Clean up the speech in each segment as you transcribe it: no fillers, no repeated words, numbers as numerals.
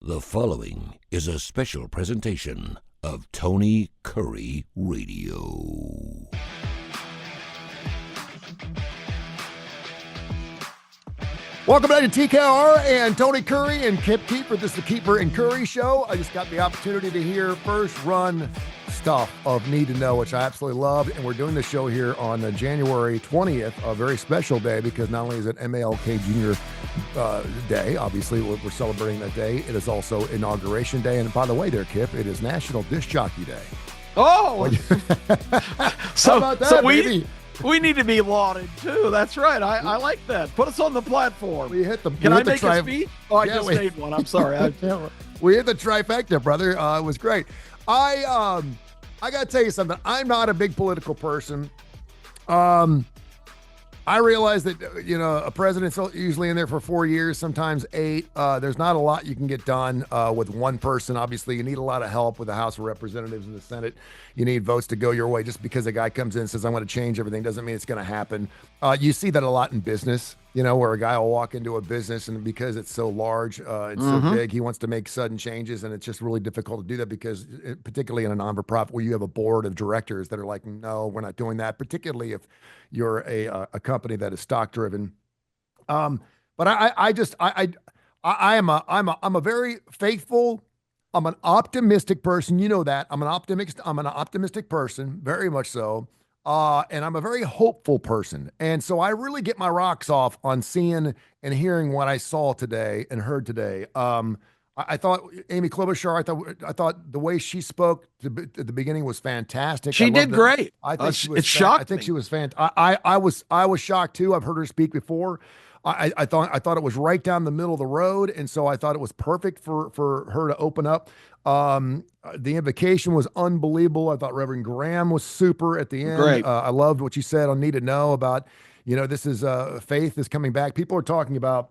The following is a special presentation of Tony Kurre Radio. Welcome back to TKR and Tony Kurre and Keefer. This is the Keefer and Kurre show. I just got the opportunity to hear first run stuff of Need to Know, which I absolutely loved. And we're doing this show here on January 20th, a very special day because not only is it MLK Jr. Day, obviously we're celebrating that day. It is also Inauguration Day. And by the way there, Kip, it is National Disc Jockey Day. Oh! How about that, baby? We need to be lauded too. That's right. I like that. Put us on the platform. Can I make a speech? Oh, I just made one. I'm sorry. We hit the trifecta, brother. It was great. I got to tell you something. I'm not a big political person. I realize that, a president's usually in there for 4 years, sometimes 8. There's not a lot you can get done with one person. Obviously, you need a lot of help with the House of Representatives and the Senate. You need votes to go your way. Just because a guy comes in and says, I'm going to change everything doesn't mean it's going to happen. You see that a lot in business, where a guy will walk into a business and because it's so large, it's so big, he wants to make sudden changes. And it's just really difficult to do that because particularly in a non-for-profit where you have a board of directors that are like, no, we're not doing that, particularly if you're a company that is stock driven. But I'm a very faithful, I'm an optimistic person. You know that. I'm an optimistic person, very much so. And I'm a very hopeful person. And so I really get my rocks off on seeing and hearing what I saw today and heard today. I thought Amy Klobuchar, I thought the way she spoke at the beginning was fantastic. She did great. I think she was. It shocked me. I think she was fantastic. I was shocked too. I've heard her speak before. I thought it was right down the middle of the road, and so I thought it was perfect for her to open up. The invocation was unbelievable. I thought Reverend Graham was super at the end. Great. I loved what you said on Need to Know about, this is faith is coming back. People are talking about,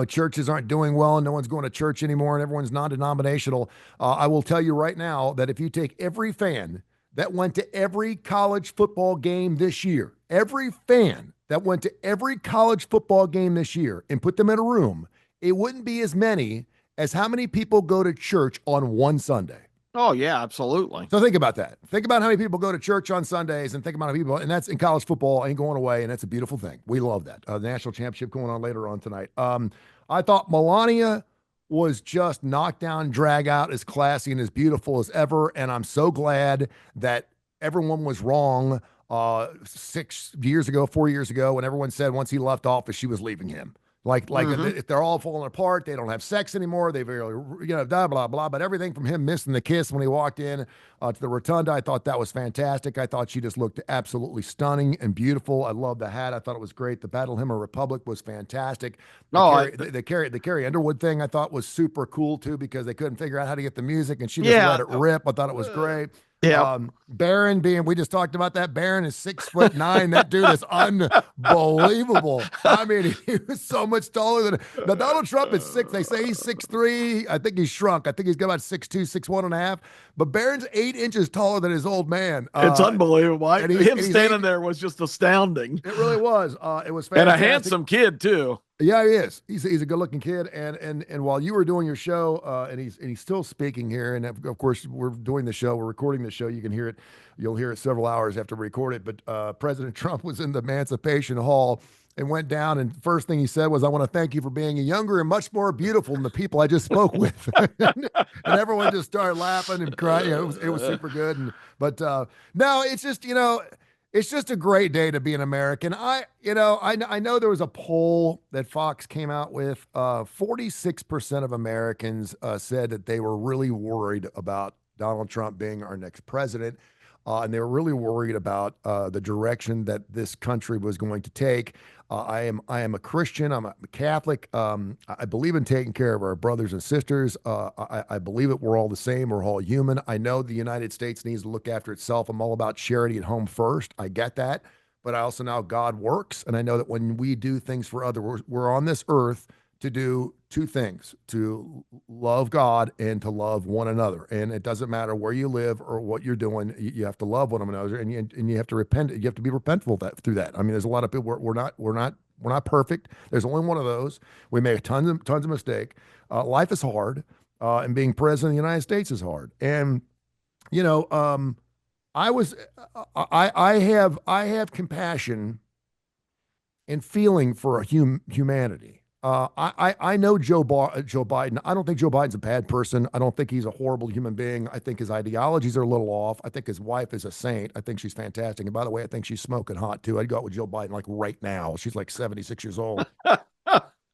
churches aren't doing well and no one's going to church anymore and everyone's non-denominational. I will tell you right now that if you take every fan that went to every college football game this year, every fan that went to every college football game this year and put them in a room, it wouldn't be as many as how many people go to church on one Sunday. Oh, yeah, absolutely. So think about that. Think about how many people go to church on Sundays and think about how many people, and that's in college football, ain't going away, and that's a beautiful thing. We love that. The national championship going on later on tonight. I thought Melania was just knockdown, drag out, as classy and as beautiful as ever, and I'm so glad that everyone was wrong 6 years ago, 4 years ago, when everyone said once he left office, she was leaving him. If they're all falling apart, they don't have sex anymore. They very, blah, blah, blah. But everything from him missing the kiss when he walked in to the rotunda, I thought that was fantastic. I thought she just looked absolutely stunning and beautiful. I love the hat. I thought it was great. The Battle Hymn of Republic was fantastic. The Carrie Underwood thing I thought was super cool too because they couldn't figure out how to get the music and she just let it rip. I thought it was great. Yeah. Barron we just talked about that. Barron is 6'9". That dude is unbelievable. I mean, he was so much taller than now. Donald Trump is 6. They say he's 6'3". I think he's shrunk. I think he's got about 6'2", 6'1.5". But Barron's 8 inches taller than his old man. It's unbelievable. Him standing there was just astounding. It really was. It was fantastic. And a handsome kid too. Yeah, he is. He's a good-looking kid, and while you were doing your show, and he's still speaking here, and of course we're doing the show, we're recording the show. You can hear it. You'll hear it several hours after we record it. But President Trump was in the Emancipation Hall and went down, and first thing he said was, "I want to thank you for being younger and much more beautiful than the people I just spoke with." And everyone just started laughing and crying. It was super good. But no, it's just it's just a great day to be an American. I know there was a poll that Fox came out with. 46% of Americans said that they were really worried about Donald Trump being our next president. And they were really worried about the direction that this country was going to take. I am a Christian. I'm a Catholic. I believe in taking care of our brothers and sisters. I believe that we're all the same. We're all human. I know the United States needs to look after itself. I'm all about charity at home first. I get that. But I also know God works. And I know that when we do things for others, we're on this earth to do two things: to love God and to love one another. And it doesn't matter where you live or what you're doing. You have to love one another, and you have to repent. You have to be repentful through that. I mean, there's a lot of people. We're not perfect. There's only one of those. We make tons of mistake. Life is hard. and being president of the United States is hard. And you know, I have compassion and feeling for humanity. I know Joe Biden. I don't think Joe Biden's a bad person. I don't think he's a horrible human being. I think his ideologies are a little off. I think his wife is a saint. I think she's fantastic. And by the way, I think she's smoking hot too. I'd go out with Joe Biden like right now. She's like 76 years old.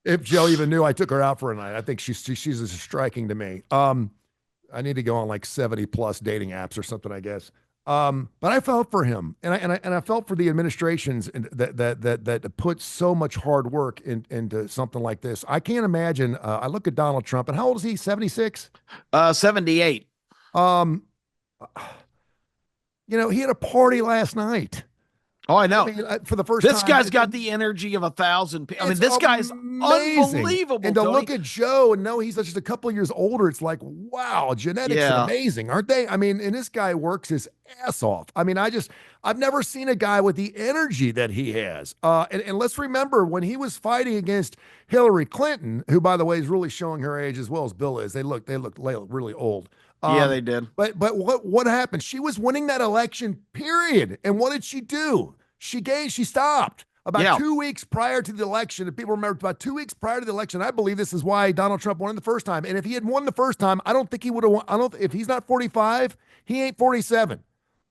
If Joe even knew I took her out for a night, I think she's striking to me. I need to go on like 70 plus dating apps or something, I guess. But I felt for him, and I felt for the administrations that put so much hard work into something like this. I can't imagine. I look at Donald Trump, and how old is he? 76? 78. He had a party last night. Oh, I know. I mean, for the first this time, guy's got the energy of 1,000 people. I mean, this guy's unbelievable. And to look at Joe and know he's just a couple of years older, it's like, wow, genetics are amazing, aren't they? I mean, and this guy works his ass off. I mean, I've never seen a guy with the energy that he has. And let's remember when he was fighting against Hillary Clinton, who, by the way, is really showing her age as well as Bill is. They look really old. Yeah, they did. But what happened? She was winning that election, period. And what did she do? She stopped about 2 weeks prior to the election. If people remember, about 2 weeks prior to the election, I believe this is why Donald Trump won the first time. And if he had won the first time, I don't think he would have won. If he's not 45, he ain't 47.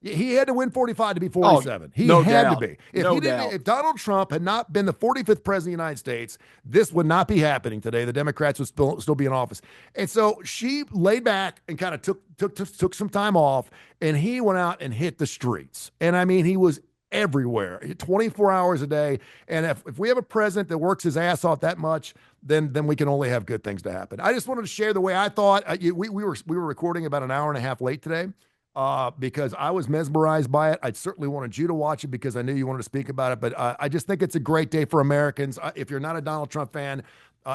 He had to win 45 to be 47. He had to be. If Donald Trump had not been the 45th president of the United States, this would not be happening today. The Democrats would still be in office. And so she laid back and kind of took some time off, and he went out and hit the streets. And I mean, he was everywhere, 24 hours a day. And if we have a president that works his ass off that much, then we can only have good things to happen. I just wanted to share the way I thought. We were recording about an hour and a half late today. Because I was mesmerized by it. I certainly wanted you to watch it because I knew you wanted to speak about it. But I just think it's a great day for Americans. If you're not a Donald Trump fan,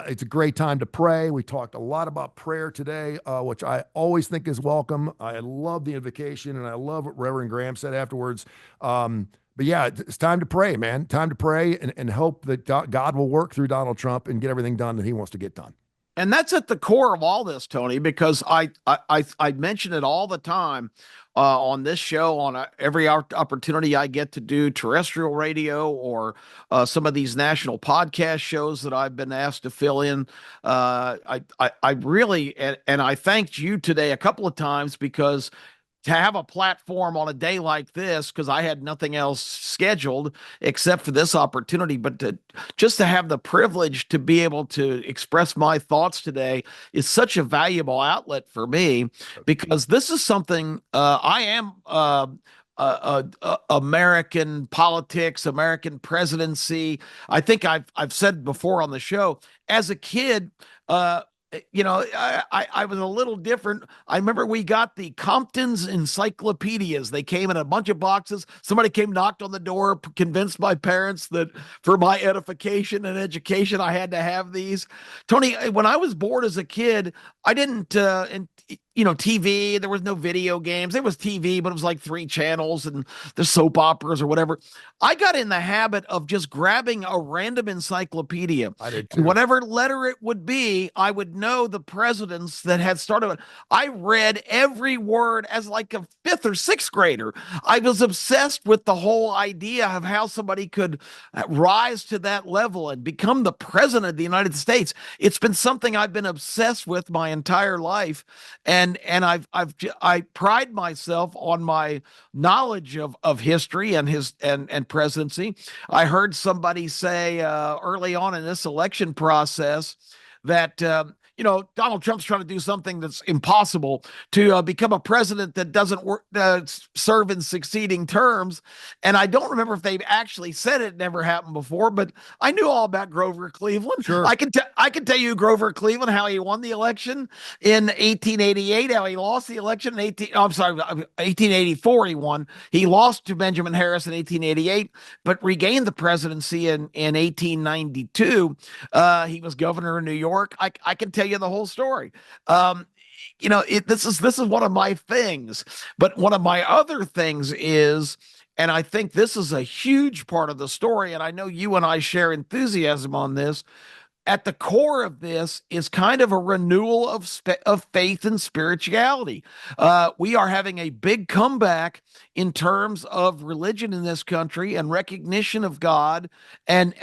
it's a great time to pray. We talked a lot about prayer today, which I always think is welcome. I love the invocation, and I love what Reverend Graham said afterwards. But yeah, it's time to pray, man. Time to pray and hope that God will work through Donald Trump and get everything done that he wants to get done. And that's at the core of all this, Tony, because I mention it all the time on this show, on every opportunity I get to do terrestrial radio or some of these national podcast shows that I've been asked to fill in. I really, and I thanked you today a couple of times because to have a platform on a day like this, because I had nothing else scheduled except for this opportunity, but just to have the privilege to be able to express my thoughts today is such a valuable outlet for me, because this is something I am American politics, American presidency. I think I've said before on the show, as a kid, I was a little different. I remember we got the Compton's encyclopedias. They came in a bunch of boxes. Somebody came, knocked on the door, convinced my parents that for my edification and education, I had to have these. Tony, when I was bored as a kid, I didn't, TV, there was no video games. There was TV, but it was like 3 channels and the soap operas or whatever. I got in the habit of just grabbing a random encyclopedia. I did too. Whatever letter it would be, I would know the presidents that had started it. I read every word as like a 5th or 6th grader. I was obsessed with the whole idea of how somebody could rise to that level and become the president of the United States. It's been something I've been obsessed with my entire life. And I pride myself on my knowledge of history and presidency. I heard somebody say early on in this election process that Donald Trump's trying to do something that's impossible, to become a president that doesn't serve in succeeding terms. And I don't remember if they've actually said it never happened before, but I knew all about Grover Cleveland. Sure. I can tell you Grover Cleveland, how he won the election in 1888, how he lost the election in 1884 he won. He lost to Benjamin Harris in 1888, but regained the presidency in 1892. He was governor of New York. I can tell you the whole story. This is one of my things, but one of my other things is, and I think this is a huge part of the story, and I know you and I share enthusiasm on this. at the core of this is kind of a renewal of faith and spirituality. We are having a big comeback in terms of religion in this country and recognition of God, and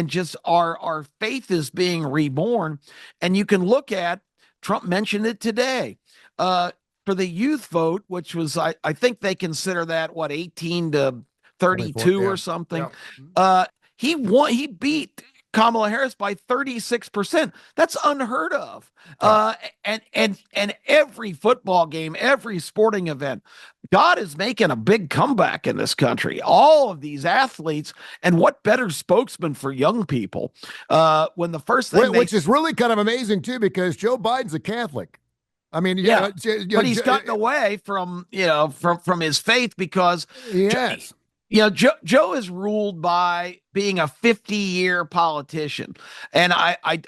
just our faith is being reborn. And you can look at, Trump mentioned it today. For the youth vote, which was, I think they consider that what, 18 to 32 yeah, or something. yeah. He beat Kamala Harris by 36%. That's unheard of. And every football game, every sporting event, God is making a big comeback in this country. All of these athletes, and what better spokesman for young people? When the first thing, which is really kind of amazing too, because Joe Biden's a Catholic. I mean, yeah, but he's gotten away from from his faith because yes. Joe is ruled by being a 50-year politician, and I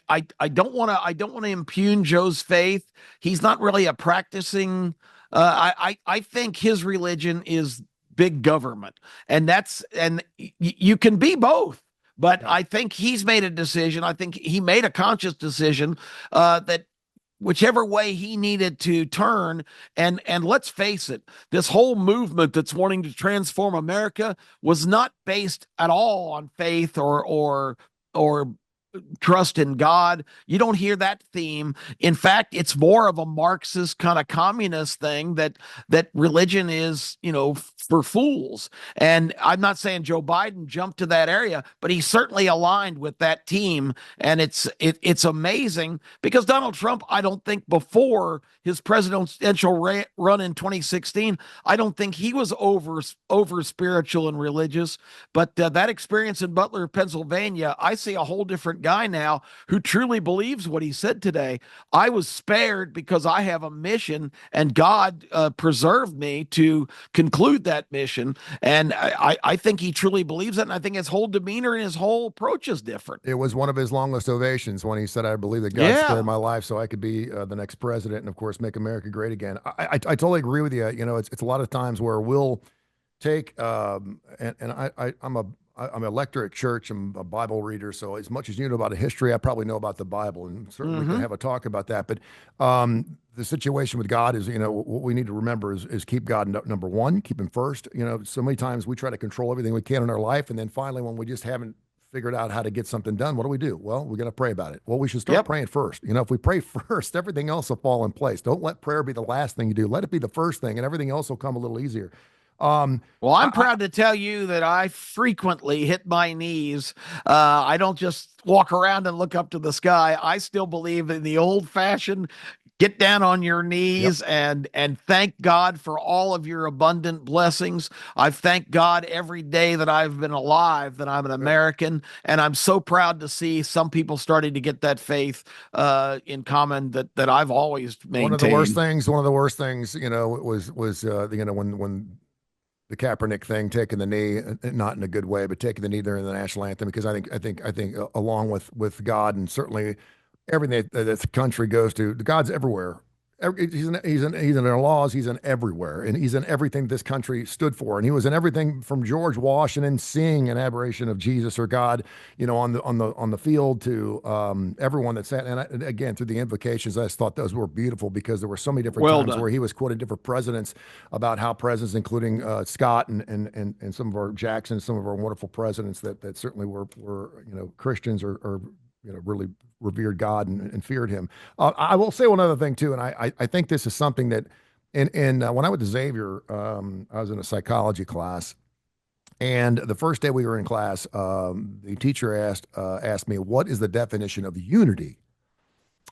don't want to impugn Joe's faith. He's not really a practicing. I think his religion is big government, and you can be both. But I think he's made a decision. I think he made a conscious decision that whichever way he needed to turn. And let's face it, this whole movement that's wanting to transform America was not based at all on faith or trust in God. You don't hear that theme. In fact, it's more of a Marxist kind of communist thing that religion is, for fools. And I'm not saying Joe Biden jumped to that area, but he certainly aligned with that team. And it's amazing because Donald Trump, I don't think before his presidential run in 2016, I don't think he was over spiritual and religious. But that experience in Butler, Pennsylvania, I see a whole different guy now who truly believes what he said today. I was spared because I have a mission, and God preserved me to conclude that mission. And I think he truly believes it, and I think his whole demeanor and his whole approach is different. It was one of his longest ovations when he said, "I believe that God spared my life so I could be the next president, and of course make America great again." I totally agree with you. It's a lot of times where we'll take I'm a lector at church. I'm a Bible reader, so as much as you know about a history, I probably know about the Bible, and certainly we can have a talk about that. But the situation with God is, what we need to remember is keep God number one, keep Him first. So many times we try to control everything we can in our life, and then finally, when we just haven't figured out how to get something done, what do? Well, we're going to pray about it. Well, we should start praying first. If we pray first, everything else will fall in place. Don't let prayer be the last thing you do. Let it be the first thing, and everything else will come a little easier. Well, I'm proud to tell you that I frequently hit my knees. I don't just walk around and look up to the sky. I still believe in the old-fashioned get down on your knees and thank God for all of your abundant blessings. I thank God every day that I've been alive, that I'm an American, and I'm so proud to see some people starting to get that faith in common that I've always maintained. One of the worst things, was when the Kaepernick thing, taking the knee, not in a good way, but taking the knee during the national anthem, because I think along with God and certainly everything that the country goes to, God's everywhere. He's in our laws. He's in everywhere, and he's in everything this country stood for. And he was in everything from George Washington seeing an aberration of Jesus or God, on the field, to everyone that sat. And again, through the invocations, I just thought those were beautiful because there were so many different times where he was quoting different presidents about how presidents, including Scott and some of our Jackson, some of our wonderful presidents that certainly were Christians or really revered God and feared Him. I will say one other thing too, and I think this is something that, when I went to Xavier, I was in a psychology class, and the first day we were in class, the teacher asked me, "What is the definition of unity?"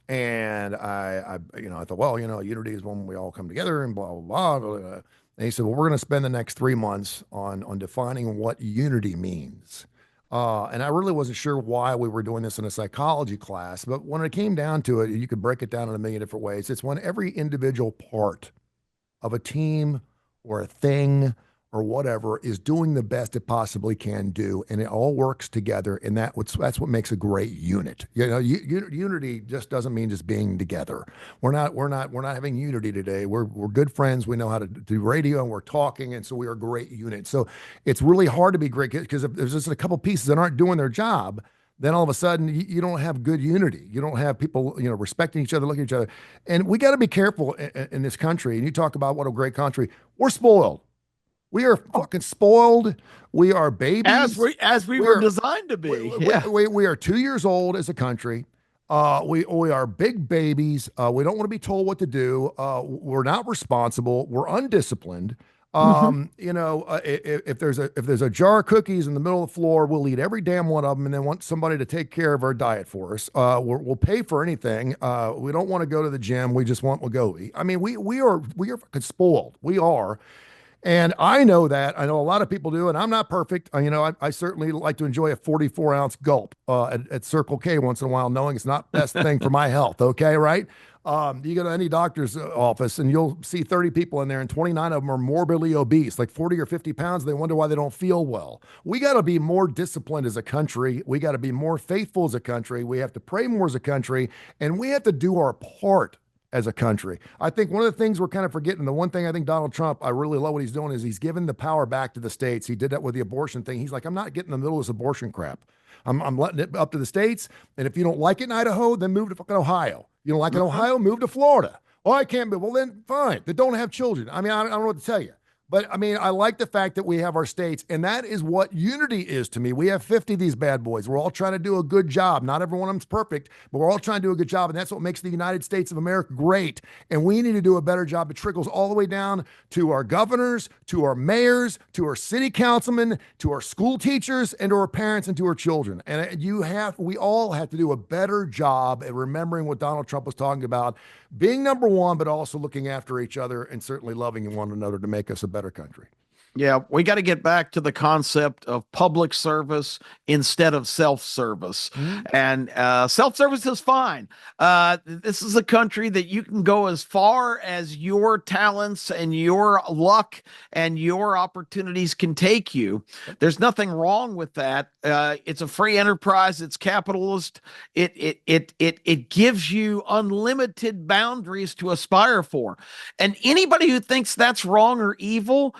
And I thought, well, unity is when we all come together and blah blah blah. And he said, well, we're going to spend the next 3 months on defining what unity means. And I really wasn't sure why we were doing this in a psychology class, but when it came down to it, you could break it down in a million different ways. It's when every individual part of a team or a thing or whatever is doing the best it possibly can do, and it all works together, and that's what makes a great unit. Unity just doesn't mean just being together. We're not having unity today. We're good friends. We know how to do radio, and we're talking, and so we are a great unit. So it's really hard to be great, because if there's just a couple pieces that aren't doing their job, then all of a sudden you don't have good unity. You don't have people, respecting each other, looking at each other. And we got to be careful in this country. And you talk about what a great country. We're spoiled. We are fucking spoiled. We are babies. As we We were are designed to be. we, Yeah. we are 2 years old as a country. We are big babies. We don't want to be told what to do. We're not responsible. We're undisciplined. Mhm. If there's a jar of cookies in the middle of the floor, we'll eat every damn one of them, and then want somebody to take care of our diet for us. We'll pay for anything. We don't want to go to the gym. We just want Wegovy. I mean, we are fucking spoiled. We are. And I know that. I know a lot of people do, and I'm not perfect. I certainly like to enjoy a 44-ounce gulp at Circle K once in a while, knowing it's not the best thing for my health. Okay, right? You go to any doctor's office, and you'll see 30 people in there, and 29 of them are morbidly obese, like 40 or 50 pounds. They wonder why they don't feel well. We got to be more disciplined as a country. We got to be more faithful as a country. We have to pray more as a country, and we have to do our part as a country. I think one of the things we're kind of forgetting, the one thing I think Donald Trump, I really love what he's doing, is he's given the power back to the states. He did that with the abortion thing. He's like, I'm not getting in the middle of this abortion crap. I'm letting it up to the states. And if you don't like it in Idaho, then move to fucking Ohio. You don't like it in Ohio, move to Florida. Oh, I can't be. Well, then fine. They don't have children. I mean, I don't know what to tell you. But I mean, I like the fact that we have our states, and that is what unity is to me. We have 50 of these bad boys. We're all trying to do a good job. Not every one of them's perfect, but we're all trying to do a good job, and that's what makes the United States of America great. And we need to do a better job. It trickles all the way down to our governors, to our mayors, to our city councilmen, to our school teachers, and to our parents and to our children. And we all have to do a better job at remembering what Donald Trump was talking about, being number one, but also looking after each other and certainly loving one another to make us a better country. Yeah, we got to get back to the concept of public service instead of self-service. And self-service is fine. This is a country that you can go as far as your talents and your luck and your opportunities can take you. There's nothing wrong with that. It's a free enterprise. It's capitalist. It gives you unlimited boundaries to aspire for. And anybody who thinks that's wrong or evil,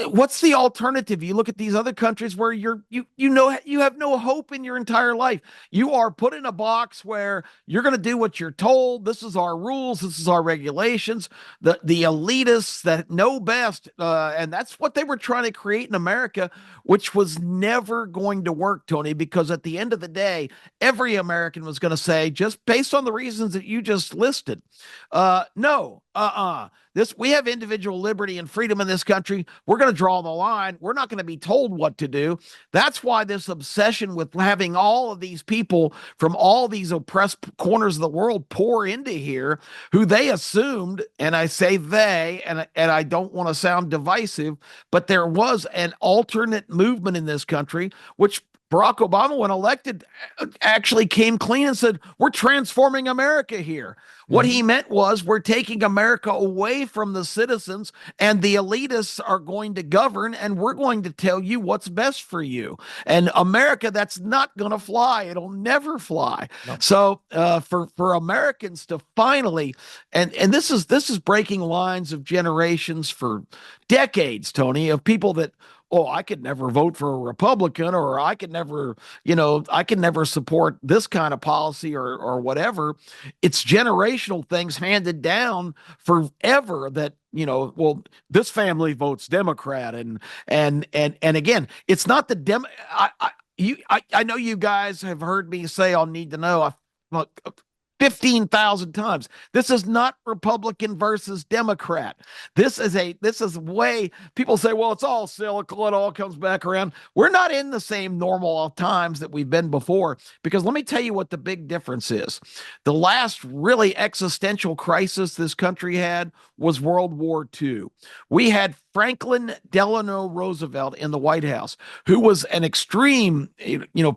what's the alternative? You look at these other countries where you have no hope in your entire life. You are put in a box where you're going to do what you're told. This is our rules. This is our regulations. The elitists that know best, and that's what they were trying to create in America, which was never going to work, Tony. Because at the end of the day, every American was going to say, just based on the reasons that you just listed, no, we have individual liberty and freedom in this country. We're going to draw the line. We're not going to be told what to do. That's why this obsession with having all of these people from all these oppressed corners of the world pour into here, who they assumed, and I say they, and I don't want to sound divisive, but there was an alternate movement in this country, which Barack Obama, when elected, actually came clean and said, we're transforming America here. What he meant was, we're taking America away from the citizens, and the elitists are going to govern, and we're going to tell you what's best for you. And America, that's not going to fly. It'll never fly. No. So for Americans to finally, and this is breaking lines of generations for decades, Tony, of people that, oh, I could never vote for a Republican, or I could never support this kind of policy or whatever. It's generational things handed down forever that, well, this family votes Democrat. And again, it's not the I know you guys have heard me say on Need to Know, 15,000 times. This is not Republican versus Democrat. This is way people say, well, it's all cyclical. It all comes back around. We're not in the same normal times that we've been before, because let me tell you what the big difference is. The last really existential crisis this country had was World War II. We had Franklin Delano Roosevelt in the White House, who was an extreme,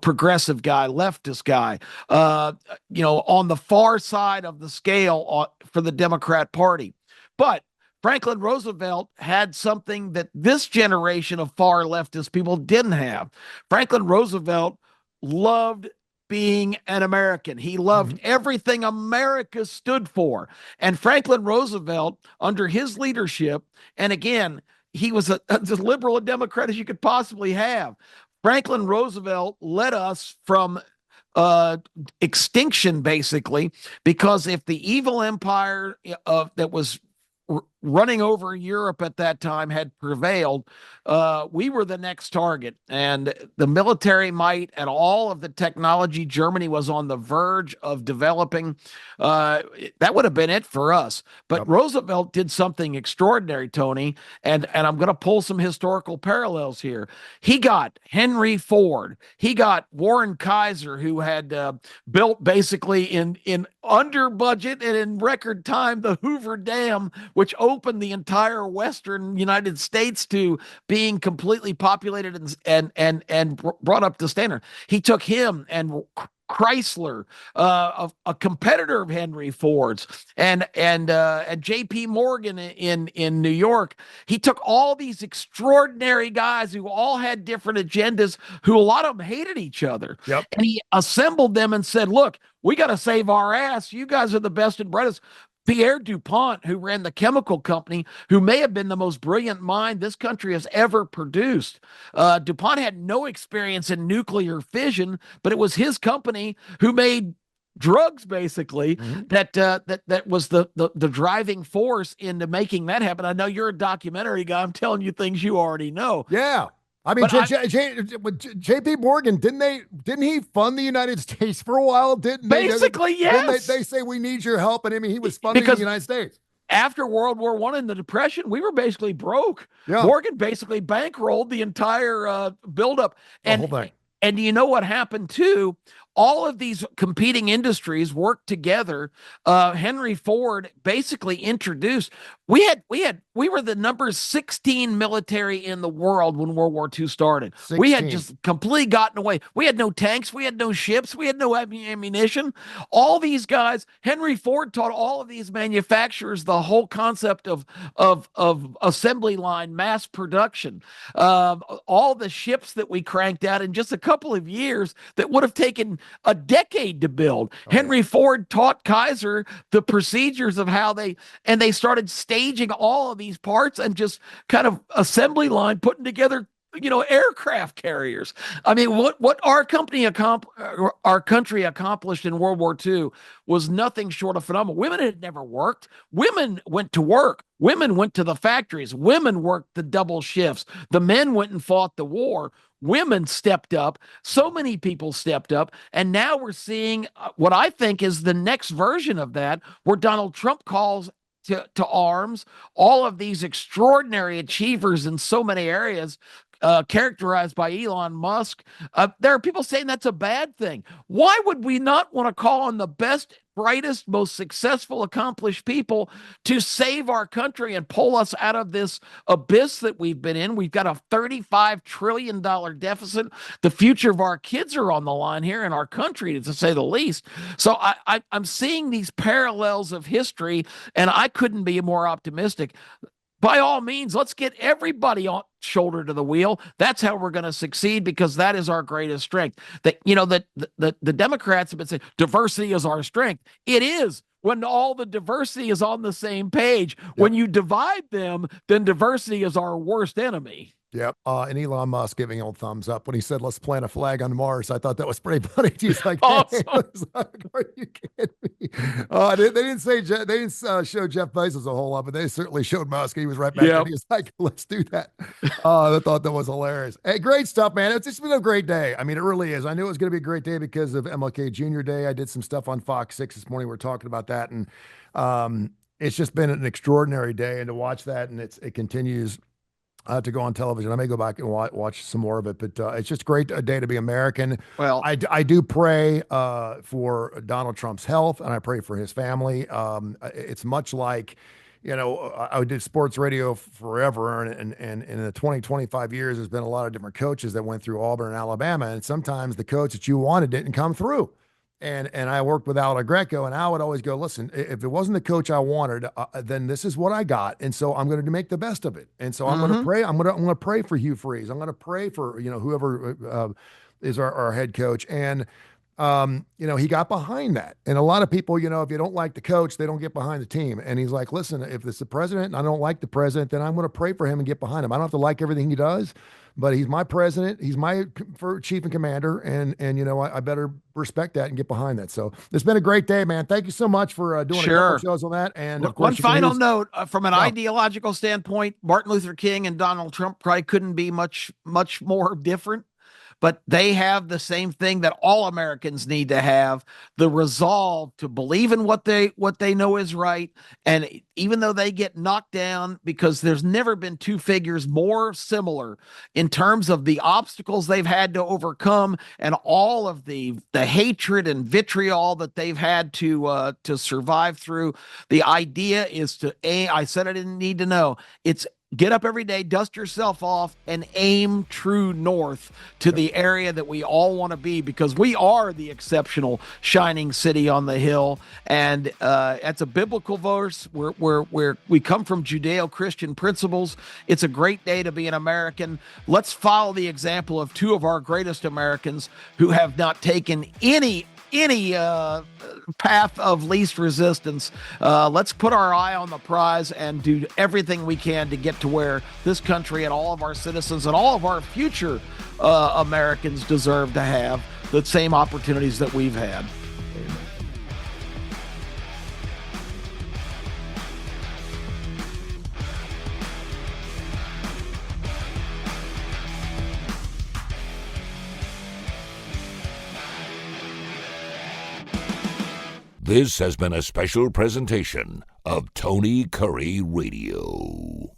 progressive guy, leftist guy, on the far side of the scale for the Democrat Party. But Franklin Roosevelt had something that this generation of far leftist people didn't have. Franklin Roosevelt loved being an American. He loved everything America stood for. And Franklin Roosevelt, under his leadership, and again, he was as liberal a Democrat as you could possibly have. Franklin Roosevelt led us from uh, extinction, basically, because if the evil empire that was running over Europe at that time had prevailed, we were the next target. And the military might and all of the technology Germany was on the verge of developing, that would have been it for us. But Yep. Roosevelt did something extraordinary, Tony, and I'm going to pull some historical parallels here. He got Henry Ford. He got Warren Kaiser, who had built basically in under budget and in record time the Hoover Dam, which opened the entire western United States to being completely populated and brought up to standard. He took him and Chrysler, a competitor of Henry Ford's, and J.P. Morgan in New York. He took all these extraordinary guys who all had different agendas, who a lot of them hated each other, Yep. and he assembled them and said, "Look, we got to save our ass. You guys are the best and brightest." Pierre DuPont, who ran the chemical company, who may have been the most brilliant mind this country has ever produced. DuPont had no experience in nuclear fission, but it was his company who made drugs, basically, that was the driving force into making that happen. I know you're a documentary guy. I'm telling you things you already know. Yeah. I mean, But J.P. Morgan, didn't he fund the United States for a while? Didn't they? Basically, Didn't yes. they say we need your help? And I mean, he was funding Because the United States. after World War I and the Depression, we were basically broke. Yeah. Morgan basically bankrolled the entire buildup. The whole thing. And you know what happened too? All of these competing industries worked together. Henry Ford basically introduced. We were the number 16 military in the world when World War II started. 16. We had just completely gotten away. We had no tanks, we had no ships, we had no ammunition. All these guys, Henry Ford taught all of these manufacturers the whole concept of assembly line, mass production. All the ships that we cranked out in just a couple of years that would have taken a decade to build. Henry Ford taught Kaiser the procedures of how they started staging all of these parts and just kind of assembly line putting together aircraft carriers. I mean, what our country accomplished in World War II was nothing short of phenomenal. Women had never worked. Women went to work. Women went to the factories. Women worked the double shifts. The men went and fought the war. Women stepped up. So many people stepped up. And now we're seeing what I think is the next version of that, where Donald Trump calls to arms all of these extraordinary achievers in so many areas, characterized by Elon Musk. There are people saying that's a bad thing. Why would we not want to call on the best, brightest, most successful, accomplished people to save our country and pull us out of this abyss that we've been in? We've got a $35 trillion deficit. The future of our kids are on the line here in our country, to say the least. So I'm seeing these parallels of history, and I couldn't be more optimistic. By all means, let's get everybody on shoulder to the wheel. That's how we're going to succeed, because that is our greatest strength. The Democrats have been saying diversity is our strength. It is, when all the diversity is on the same page. Yep. When you divide them, then diversity is our worst enemy. Yep. And Elon Musk giving old thumbs up when he said, "Let's plant a flag on Mars." I thought that was pretty funny. He's like, awesome. Hey, are you kidding me? They didn't show Jeff Bezos a whole lot, but they certainly showed Musk. He was right back there. He was like, "Let's do that." I thought that was hilarious. Hey, great stuff, man. It's just been a great day. I mean, it really is. I knew it was going to be a great day because of MLK Jr. Day. I did some stuff on Fox 6 this morning. We're talking about that, and it's just been an extraordinary day. And to watch that, and it continues to go on television. I may go back and watch some more of it, but it's just great a day to be American. Well, I do pray for Donald Trump's health, and I pray for his family. It's much like, I did sports radio forever, and in the 25 years, there's been a lot of different coaches that went through Auburn and Alabama, and sometimes the coach that you wanted didn't come through. And I worked with Al Greco, and Al would always go, "Listen, if it wasn't the coach I wanted, then this is what I got, and so I'm going to make the best of it." And so I'm going to pray. I'm going to pray for Hugh Freeze. I'm going to pray for whoever is our head coach. And He got behind that. And a lot of people, if you don't like the coach, they don't get behind the team. And he's like, listen, if it's the president and I don't like the president, then I'm going to pray for him and get behind him. I don't have to like everything he does, but he's my president. He's my chief and commander. And I better respect that and get behind that. So it's been a great day, man. Thank you so much for doing a couple of shows on that. And of course, one final note from an ideological standpoint, Martin Luther King and Donald Trump probably couldn't be much more different. But they have the same thing that all Americans need to have: the resolve to believe in what they know is right. And even though they get knocked down, because there's never been two figures more similar in terms of the obstacles they've had to overcome and all of the hatred and vitriol that they've had to survive through. The idea is I said I didn't need to know. It's get up every day, dust yourself off, and aim true north to the area that we all want to be, because we are the exceptional shining city on the hill. And that's a biblical verse. We come from Judeo-Christian principles. It's a great day to be an American. Let's follow the example of two of our greatest Americans who have not taken any path of least resistance. Let's put our eye on the prize and do everything we can to get to where this country and all of our citizens and all of our future Americans deserve to have the same opportunities that we've had. This has been a special presentation of Tony Kurre Radio.